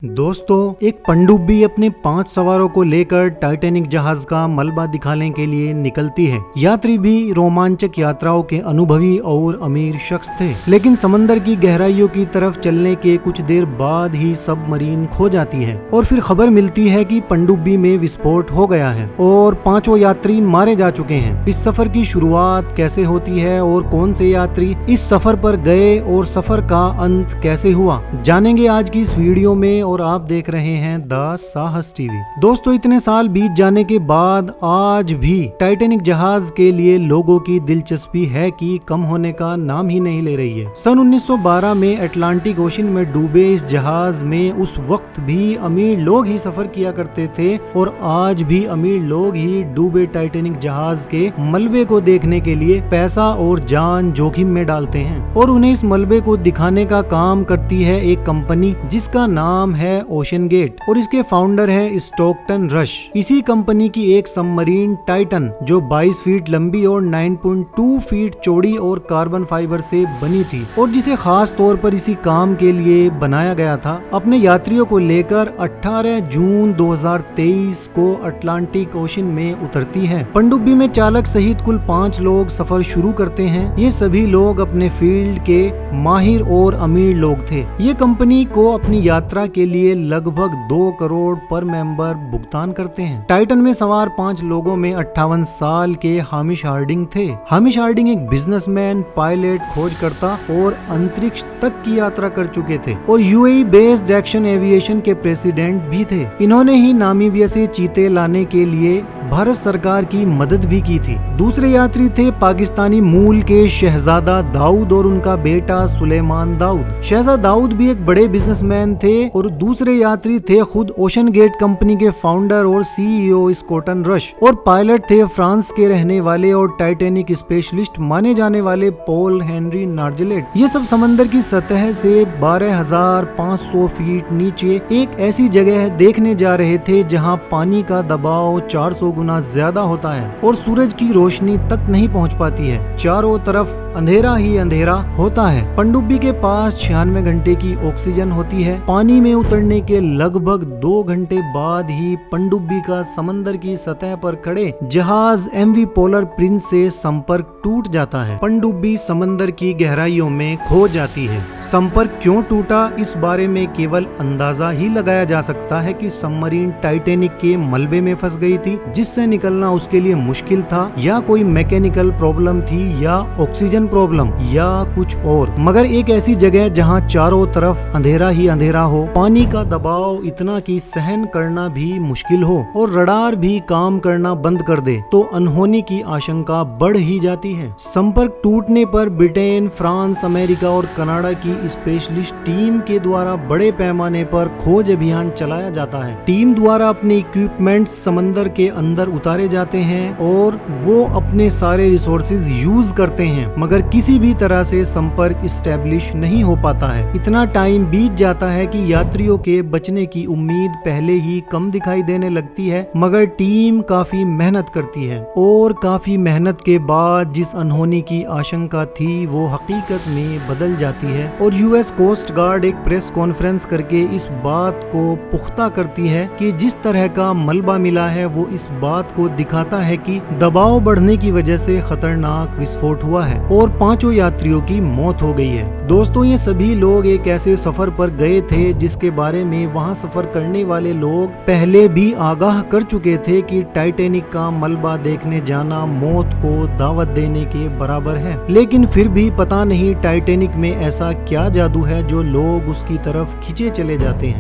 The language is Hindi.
दोस्तों, एक पनडुब्बी अपने 5 सवारों को लेकर टाइटैनिक जहाज का मलबा दिखाने के लिए निकलती है। यात्री भी रोमांचक यात्राओं के अनुभवी और अमीर शख्स थे, लेकिन समंदर की गहराइयों की तरफ चलने के कुछ देर बाद ही सबमरीन खो जाती है और फिर खबर मिलती है कि पनडुब्बी में विस्फोट हो गया है और 5 यात्री मारे जा चुके हैं। इस सफर की शुरुआत कैसे होती है और कौन से यात्री इस सफर पर गए और सफर का अंत कैसे हुआ, जानेंगे आज की इस वीडियो में। और आप देख रहे हैं द साहस टीवी। दोस्तों, इतने साल बीत जाने के बाद आज भी टाइटैनिक जहाज के लिए लोगों की दिलचस्पी है कि कम होने का नाम ही नहीं ले रही है। सन 1912 में अटलांटिक ओशन में डूबे इस जहाज में उस वक्त भी अमीर लोग ही सफर किया करते थे और आज भी अमीर लोग ही डूबे टाइटैनिक जहाज के मलबे को देखने के लिए पैसा और जान जोखिम में डालते हैं और उन्हें इस मलबे को दिखाने का काम करती है एक कंपनी जिसका नाम है ओशन गेट और इसके फाउंडर है स्टोकटन रश। इसी कंपनी की एक सबमरीन टाइटन जो 22 फीट लंबी और 9.2 फीट चौड़ी और कार्बन फाइबर से बनी थी और जिसे खास तौर पर इसी काम के लिए बनाया गया था, अपने यात्रियों को लेकर 18 जून 2023 को अटलांटिक ओशन में उतरती है। पनडुब्बी में चालक सहित कुल 5 लोग सफर शुरू करते हैं। ये सभी लोग अपने फील्ड के माहिर और अमीर लोग थे। ये कंपनी को अपनी यात्रा के लिए लगभग 2 करोड़ पर मेंबर भुगतान करते हैं। टाइटन में सवार 5 लोगों में 58 साल के हामिश हार्डिंग थे। हामिश हार्डिंग एक बिजनेसमैन, पायलट, खोजकर्ता और अंतरिक्ष तक की यात्रा कर चुके थे और यूएई बेस्ड एक्शन एविएशन के प्रेसिडेंट भी थे। इन्होंने ही नामीबिया से चीते लाने के लिए भारत सरकार की मदद भी की थी। दूसरे यात्री थे पाकिस्तानी मूल के शहजादा दाऊद और उनका बेटा सुलेमान दाऊद। शहजादा दाऊद भी एक बड़े बिजनेसमैन थे और दूसरे यात्री थे खुद ओशन गेट कंपनी के फाउंडर और सीईओ स्टोकटन रश और पायलट थे फ्रांस के रहने वाले और टाइटैनिक स्पेशलिस्ट माने जाने वाले पॉल हेनरी नार्जलेट। ये सब समंदर की सतह से 12,500 फीट नीचे एक ऐसी जगह देखने जा रहे थे जहां पानी का दबाव 400 गुना ज्यादा होता है और सूरज की रोशनी तक नहीं पहुंच पाती है। चारों तरफ अंधेरा ही अंधेरा होता है। पनडुब्बी के पास 96 घंटे की ऑक्सीजन होती है। पानी में उतरने के लगभग 2 घंटे बाद ही पनडुब्बी का समंदर की सतह पर खड़े जहाज एमवी पोलर प्रिंस से संपर्क टूट जाता है। पनडुब्बी समंदर की गहराइयों में खो जाती है। संपर्क क्यों टूटा, इस बारे में केवल अंदाजा ही लगाया जा सकता है कि सबमरीन टाइटैनिक के मलबे में फंस गई थी जिससे निकलना उसके लिए मुश्किल था, या कोई मैकेनिकल प्रॉब्लम थी, या ऑक्सीजन प्रॉब्लम, या कुछ और। मगर एक ऐसी जगह जहां चारों तरफ अंधेरा ही अंधेरा हो, पानी का दबाव इतना कि सहन करना भी मुश्किल हो और रडार भी काम करना बंद कर दे, तो अनहोनी की आशंका बढ़ ही जाती है। संपर्क टूटने पर ब्रिटेन, फ्रांस, अमेरिका और कनाडा की स्पेशलिस्ट टीम के द्वारा बड़े पैमाने पर खोज अभियान चलाया जाता है। टीम द्वारा अपने इक्विपमेंट समंदर के अंदर उतारे जाते हैं और वो अपने सारे रिसोर्सेज यूज करते हैं, मगर किसी भी तरह से संपर्क स्टैब्लिश नहीं हो पाता है। इतना टाइम बीत जाता है कि यात्रियों के बचने की उम्मीद पहले ही कम दिखाई देने लगती है, मगर टीम काफी मेहनत करती है और काफी मेहनत के बाद जिस अनहोनी की आशंका थी वो हकीकत में बदल जाती है और यूएस कोस्ट गार्ड एक प्रेस कॉन्फ्रेंस करके इस बात को पुख्ता करती है कि जिस तरह का मलबा मिला है वो इस बात को दिखाता है कि दबाव बढ़ने की वजह से खतरनाक विस्फोट हुआ है और 5 यात्रियों की मौत हो गई है। दोस्तों, ये सभी लोग एक ऐसे सफर पर गए थे जिसके बारे में वहां सफर करने वाले लोग पहले भी आगाह कर चुके थे कि टाइटैनिक का मलबा देखने जाना मौत को दावत देने के बराबर है। लेकिन फिर भी पता नहीं टाइटैनिक में ऐसा क्या जादू है जो लोग उसकी तरफ खींचे चले जाते हैं।